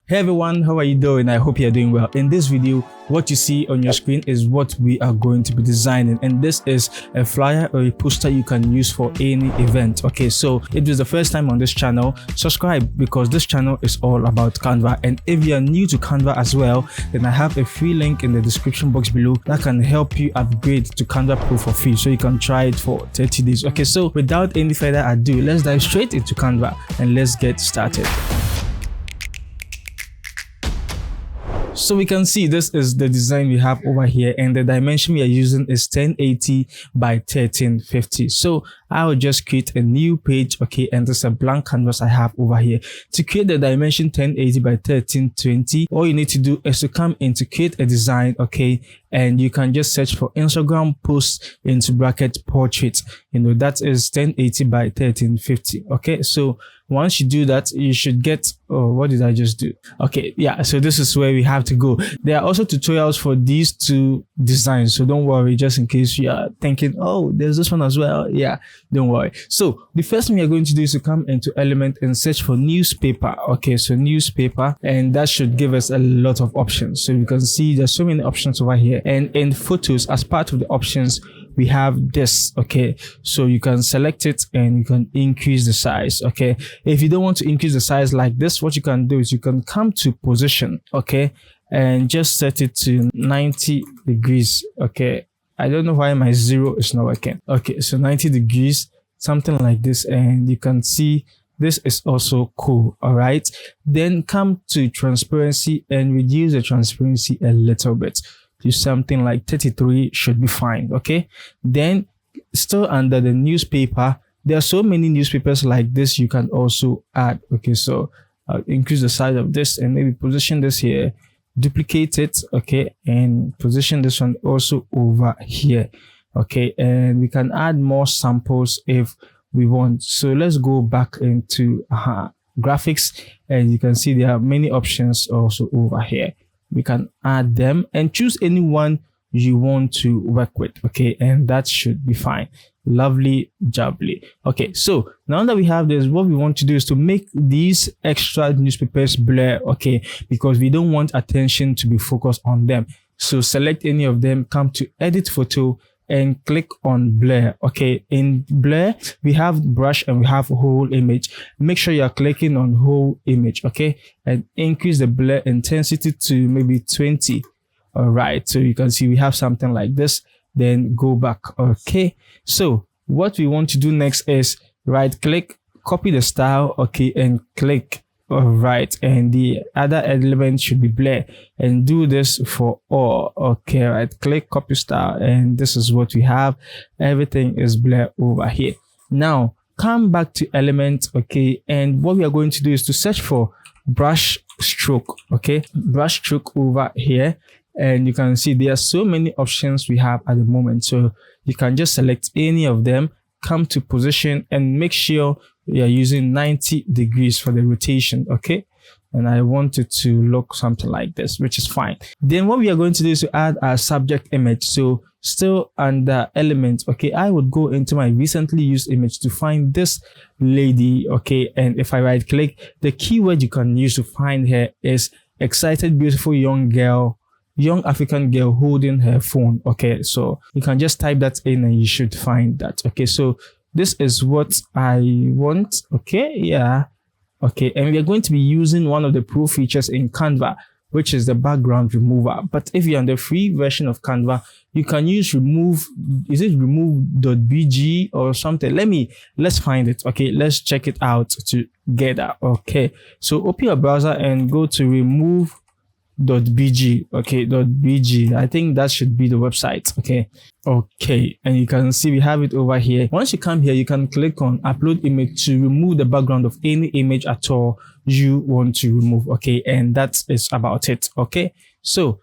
Hey everyone, how are you doing? I hope you're doing well. In this video, what you see on your screen is what we are going to be designing, and this is a flyer or a poster you can use for any event. Okay, so if this is the first time on this channel, subscribe because this channel is all about Canva. And if you are new to Canva as well, then I have a free link in the description box below that can help you upgrade to Canva Pro for free, so you can try it for 30 days. Okay, so without any further ado, let's dive straight into Canva and let's get started. So we can see this is the design we have over here, and the dimension we are using is 1080 by 1350. So I will just create a new page, okay, and this is a blank canvas I have over here. To create the dimension 1080 by 1320, all you need to do is to come in to create a design, okay, and you can just search for Instagram post into bracket portrait. That is 1080 by 1350. Okay, so once you do that, you should get, oh, what did I just do? Okay, yeah, so this is where we have to go. There are also tutorials for these two designs, so don't worry, just in case you are thinking, oh, there's this one as well. Yeah, don't worry. So the first thing you're going to do is to come into element and search for newspaper. Okay, so newspaper, and that should give us a lot of options. So you can see there's so many options over here, and in photos, as part of the options, we have this. Okay, so you can select it and you can increase the size. Okay, if you don't want to increase the size like this, what you can do is you can come to position, okay, and just set it to 90 degrees. Okay, I don't know why my 0 is not working. Okay, so 90 degrees, something like this, and you can see this is also cool. All right, then come to transparency and reduce the transparency a little bit to something like 33 should be fine. Okay, then still under the newspaper, there are so many newspapers like this you can also add. Okay, so I'll increase the size of this and maybe position this here, duplicate it, okay, and position this one also over here. Okay, and we can add more samples if we want. So let's go back into graphics, and you can see there are many options also over here. We can add them and choose any one you want to work with. Okay, and that should be fine. Lovely jubbly. Okay, so now that we have this, what we want to do is to make these extra newspapers blur. Okay, because we don't want attention to be focused on them. So select any of them, come to edit photo and click on blur. Okay, in blur we have brush and we have whole image. Make sure you are clicking on whole image, okay, and increase the blur intensity to maybe 20. All right, so you can see we have something like this. Then go back. Okay, so what we want to do next is right click, copy the style, okay, and click. All right, and the other element should be blur, and do this for all. Okay, right click, copy style, and this is what we have. Everything is blur over here. Now come back to element, okay, and what we are going to do is to search for brush stroke. Okay, brush stroke over here, and you can see there are so many options we have at the moment, so you can just select any of them, come to position, and make sure you are using 90 degrees for the rotation. Okay, and I want it to look something like this, which is fine. Then what we are going to do is to add our subject image. So still under element, okay, I would go into my recently used image to find this lady. Okay, and if I right click, the keyword you can use to find her is excited beautiful young girl, young African girl holding her phone. Okay, so you can just type that in and you should find that. Okay, so this is what I want. Okay, yeah, okay, and we are going to be using one of the pro features in Canva, which is the background remover. But if you're on the free version of Canva, you can use remove, is it remove.bg or something? Let's find it. Okay, let's check it out together. Okay, so open your browser and go to remove.bg. Okay, .bg, I think that should be the website. Okay, and you can see we have it over here. Once you come here, you can click on upload image to remove the background of any image at all you want to remove. Okay, and that is about it. Okay, so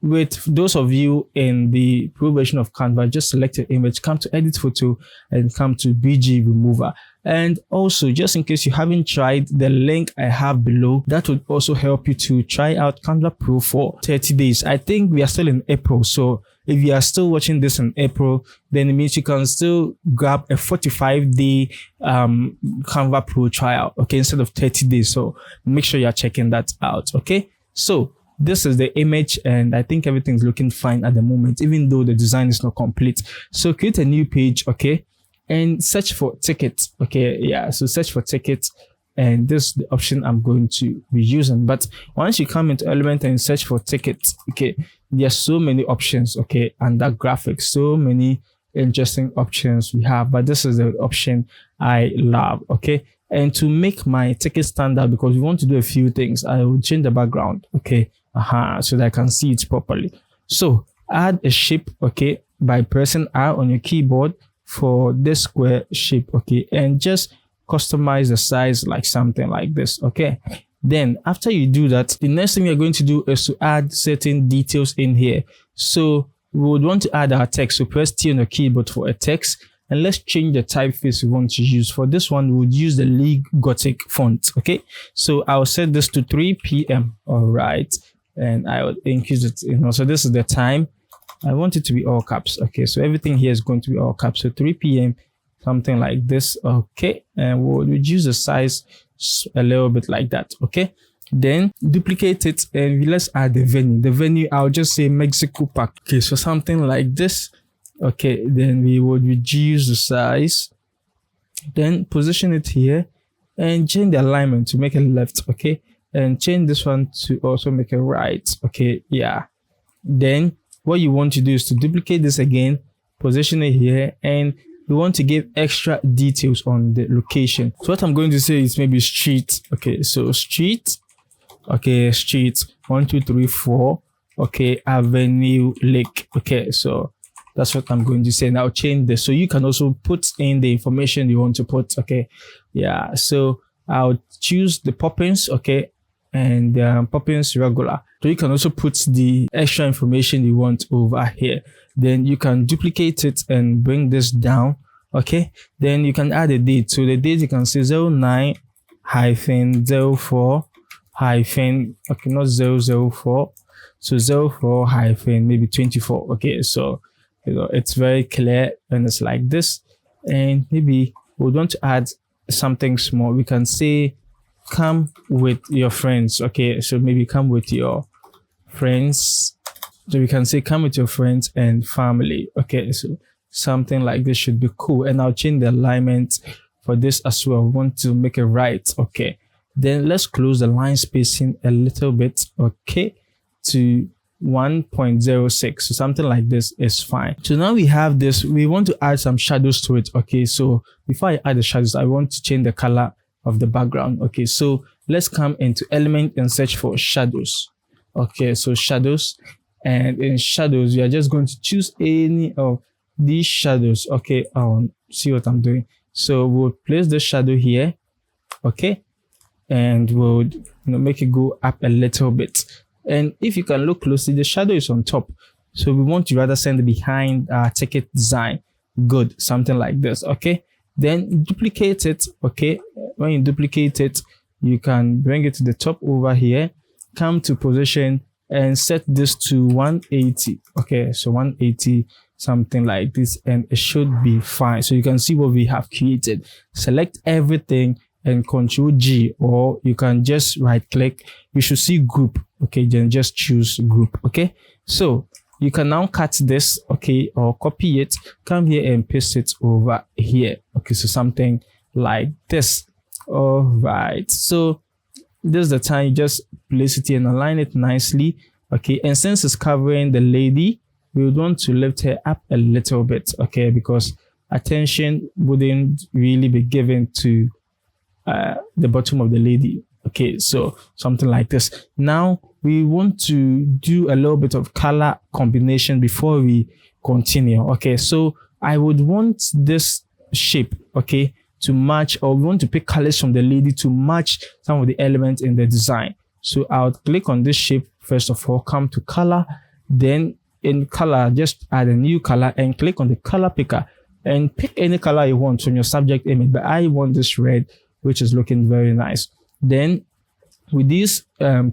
with those of you in the pro version of Canva, just select your image, come to edit photo, and come to BG remover, And also, just in case you haven't tried, the link I have below, that would also help you to try out Canva Pro for 30 days. I think we are still in April, so if you are still watching this in April, then it means you can still grab a 45-day Canva Pro trial, okay, instead of 30 days. So make sure you're checking that out, okay? So this is the image, and I think everything's looking fine at the moment, even though the design is not complete. So create a new page, okay, and search for tickets, okay? Yeah, so search for tickets, and this is the option I'm going to be using. But once you come into Element and search for tickets, okay, there are so many options, okay, and that graphics, so many interesting options we have, but this is the option I love, okay? And to make my ticket stand out, because we want to do a few things, I will change the background, okay, so that I can see it properly. So add a shape, okay, by pressing R on your keyboard for this square shape, okay, and just customize the size like something like this, okay? Then after you do that, the next thing you're going to do is to add certain details in here. So we would want to add our text. So press T on your keyboard for a text, and let's change the typeface we want to use. For this one, we would use the League Gothic font, okay? So I'll set this to 3 p.m. All right, and I will increase it, so this is the time. I want it to be all caps, okay? So everything here is going to be all caps. So 3 p.m. something like this, okay? And we'll reduce the size a little bit like that, okay? Then duplicate it, and let's add the venue. The venue, I'll just say Mexico Park, okay? So something like this, okay? Then we would reduce the size, then position it here, and change the alignment to make it left, okay? And change this one to also make it right, okay? Yeah. Then what you want to do is to duplicate this again, position it here, and we want to give extra details on the location. So what I'm going to say is maybe street, okay? So street, okay, street 1 2 3 4, okay, Avenue Lake, okay? So that's what I'm going to say. Now change this, so you can also put in the information you want to put, okay? Yeah, so I'll choose the Poppins, okay, and Poppins regular. So you can also put the extra information you want over here. Then you can duplicate it and bring this down, okay? Then you can add a date. So the date you can say 09-04 hyphen, okay, not 004, so 04 hyphen maybe 24, okay? So it's very clear, and it's like this. And maybe we want to add something small. We can say come with your friends, okay? So maybe come with your friends. So we can say come with your friends and family, okay? So something like this should be cool. And I'll change the alignment for this as well. We want to make it right, okay? Then let's close the line spacing a little bit, okay, to 1.06. So something like this is fine. So now we have this. We want to add some shadows to it, okay? So before I add the shadows, I want to change the color of the background, okay? So let's come into Element and search for shadows, okay? So shadows, and in shadows we are just going to choose any of these shadows, okay? See what I'm doing. So we'll place the shadow here, okay, and we'll make it go up a little bit. And if you can look closely, the shadow is on top, so we want to rather send it behind our ticket design. Good, something like this, okay? Then duplicate it, okay? When you duplicate it, you can bring it to the top over here, come to position, and set this to 180, okay? So 180, something like this, and it should be fine. So you can see what we have created. Select everything and Control G, or you can just right click. You should see group, okay? Then just choose group, okay? So you can now cut this, okay, or copy it, come here and paste it over here, okay? So something like this. All right, so this is the time you just place it here and align it nicely, okay? And since it's covering the lady, we would want to lift her up a little bit, okay? Because attention wouldn't really be given to the bottom of the lady, okay? So something like this. Now we want to do a little bit of color combination before we continue, okay? So I would want this shape, okay, to match, or we want to pick colors from the lady to match some of the elements in the design. So I'll click on this shape first of all, come to color, then in color just add a new color and click on the color picker and pick any color you want from your subject image, but I want this red, which is looking very nice. Then with these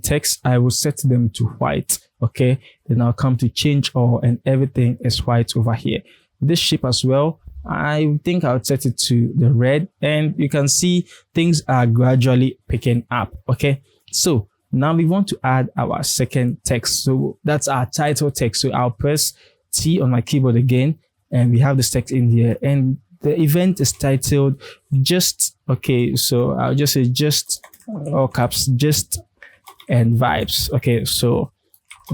text, I will set them to white. Okay, then I'll come to change all, and everything is white over here. This shape as well, I think I'll set it to the red, and you can see things are gradually picking up. Okay, so now we want to add our second text. So that's our title text. So I'll press T on my keyboard again, and we have this text in here, and the event is titled just. Okay, so I'll just say just, all caps, just and vibes. Okay, so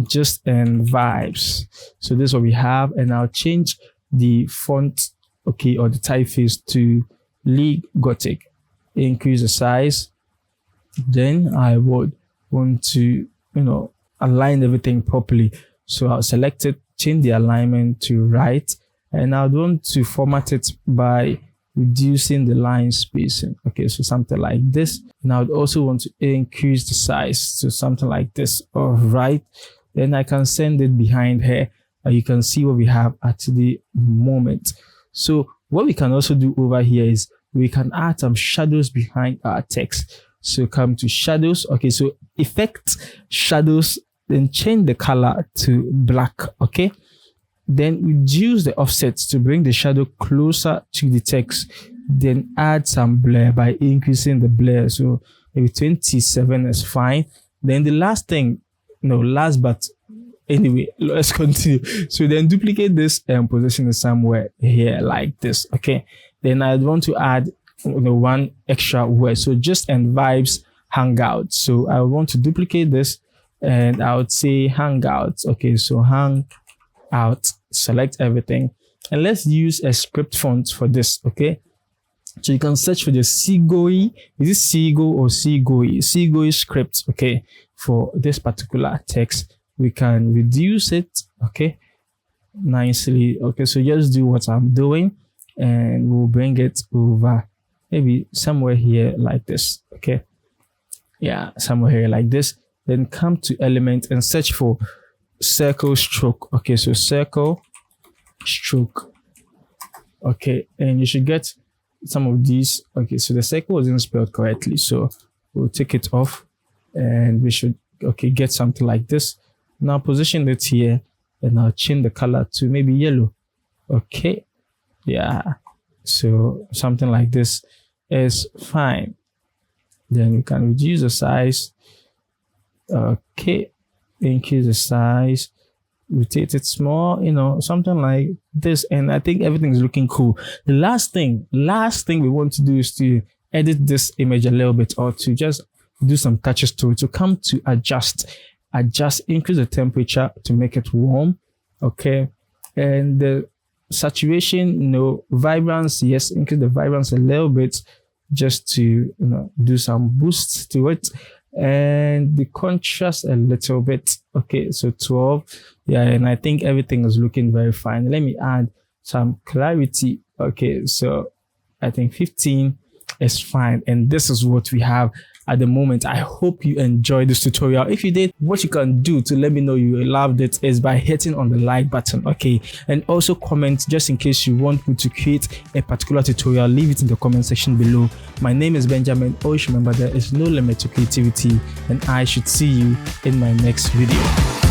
just and vibes. So this is what we have, and I'll change the font, okay, or the typeface to League Gothic. Increase the size. Then I would want to, align everything properly. So I'll select it, change the alignment to right, and I want to format it by reducing the line spacing. Okay, so something like this. And I would also want to increase the size to something like this. All right, then I can send it behind here. You can see what we have at the moment. So what we can also do over here is we can add some shadows behind our text. So come to shadows. Okay, so effect shadows, then change the color to black. Okay, then reduce the offset to bring the shadow closer to the text. Then add some blur by increasing the blur. So maybe 27 is fine. Then the last thing, last but anyway, let's continue. So then duplicate this and position it somewhere here like this. Okay, then I want to add one extra word. So just and vibes hangout. So I want to duplicate this, and I would say hangout. Okay, so hang out, select everything, and let's use a script font for this. Okay, so you can search for the Seagoi. Is it Seago or Seagoi? Seagoi script. Okay, for this particular text, we can reduce it. Okay, nicely. Okay, so just do what I'm doing, and we'll bring it over maybe somewhere here like this. Okay, yeah, somewhere here like this. Then come to element and search for circle stroke. Okay, so circle stroke. Okay, and you should get some of these. Okay, so the circle wasn't spelled correctly, so we'll take it off, and we should get something like this. Now position it here, and I'll change the color to maybe yellow. Okay, yeah, so something like this is fine. Then we can reduce the size. Okay, increase the size, rotate it small, something like this, and I think everything is looking cool. The last thing we want to do is to edit this image a little bit, or to just do some touches to it. To come to adjust, increase the temperature to make it warm. Okay, and the saturation, vibrance, yes, increase the vibrance a little bit, just to do some boosts to it, and the contrast a little bit. Okay, so 12. Yeah, and I think everything is looking very fine. Let me add some clarity. Okay, so I think 15 is fine, and this is what we have at the moment. I hope you enjoyed this tutorial. If you did, what you can do to let me know you loved it is by hitting on the like button. Okay, and also comment, just in case you want me to create a particular tutorial. Leave it in the comment section below. My name is Benjamin. Always remember, there is no limit to creativity, and I should see you in my next video.